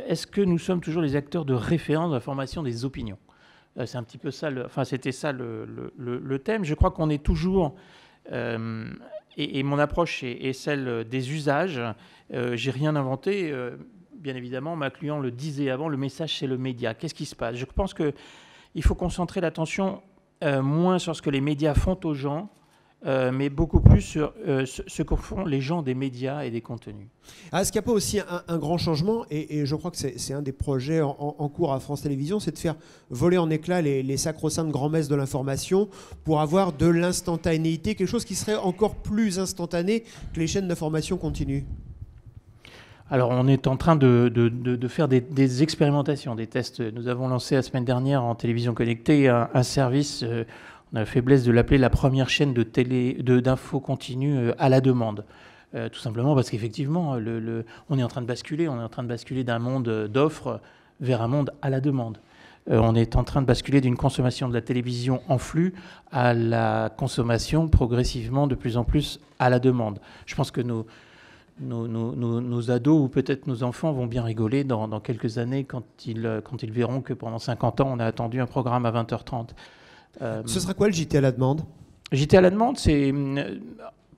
est-ce que nous sommes toujours les acteurs de référence de la formation des opinions? C'est un petit peu ça, c'était ça le thème. Je crois qu'on est toujours, et mon approche est celle des usages. J'ai rien inventé, bien évidemment. Macluhan le disait avant, le message c'est le média. Qu'est-ce qui se passe? Je pense qu'il faut concentrer l'attention moins sur ce que les médias font aux gens, mais beaucoup plus sur ce que font les gens des médias et des contenus. Est-ce qu'il n'y a pas aussi un grand changement, et je crois que c'est un des projets en cours à France Télévisions, c'est de faire voler en éclats les sacro-saintes grand-messes de l'information pour avoir de l'instantanéité, quelque chose qui serait encore plus instantané que les chaînes d'information continues? Alors, on est en train de faire des expérimentations, des tests. Nous avons lancé la semaine dernière en télévision connectée un service, on a la faiblesse de l'appeler la première chaîne d'info continue à la demande. Tout simplement parce qu'effectivement, on est en train de basculer d'un monde d'offres vers un monde à la demande. On est en train de basculer d'une consommation de la télévision en flux à la consommation progressivement de plus en plus à la demande. Je pense que nos ados ou peut-être nos enfants vont bien rigoler dans quelques années quand ils verront que pendant 50 ans, on a attendu un programme à 20h30. Ce sera quoi le JT à la demande? JT à la demande, c'est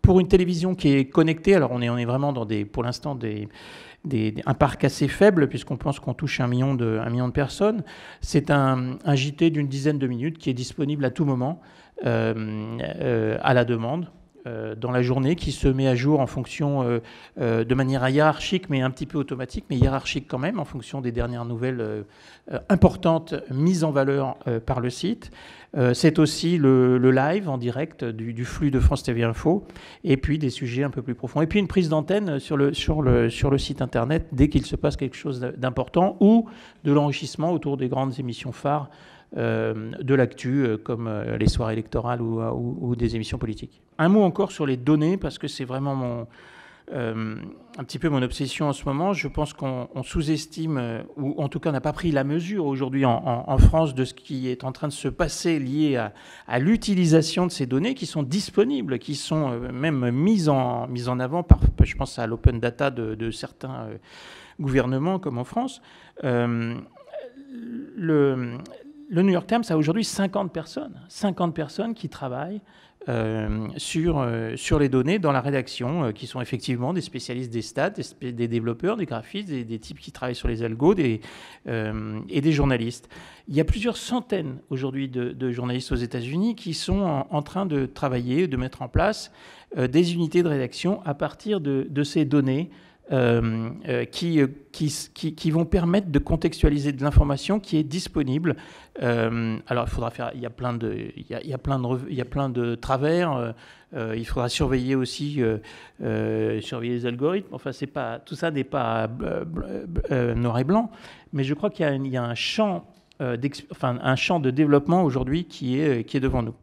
pour une télévision qui est connectée. Alors on est vraiment dans pour l'instant un parc assez faible puisqu'on pense qu'on touche 1 million de personnes. C'est un JT d'une dizaine de minutes qui est disponible à tout moment à la demande. Dans la journée, qui se met à jour en fonction de manière hiérarchique, mais un petit peu automatique, mais hiérarchique quand même, en fonction des dernières nouvelles importantes mises en valeur par le site. C'est aussi le live en direct du flux de France TV Info, et puis des sujets un peu plus profonds. Et puis une prise d'antenne sur le site internet dès qu'il se passe quelque chose d'important, ou de l'enrichissement autour des grandes émissions phares de l'actu, comme les soirées électorales ou des émissions politiques. Un mot encore sur les données, parce que c'est vraiment un petit peu mon obsession en ce moment. Je pense qu'on sous-estime, ou en tout cas n'a pas pris la mesure aujourd'hui en France de ce qui est en train de se passer lié à l'utilisation de ces données qui sont disponibles, qui sont même mises en avant par, je pense à l'open data de certains gouvernements comme en France. Le New York Times a aujourd'hui 50 personnes qui travaillent sur les données dans la rédaction, qui sont effectivement des spécialistes des stats, des développeurs, des graphistes, des types qui travaillent sur les algos et des journalistes. Il y a plusieurs centaines aujourd'hui de journalistes aux États-Unis qui sont en train de travailler, de mettre en place des unités de rédaction à partir de ces données qui vont permettre de contextualiser de l'information qui est disponible. Alors il y a plein de travers. Il faudra surveiller aussi surveiller les algorithmes. Enfin, tout ça n'est pas noir et blanc, mais je crois qu'il y a un champ de développement aujourd'hui qui est devant nous.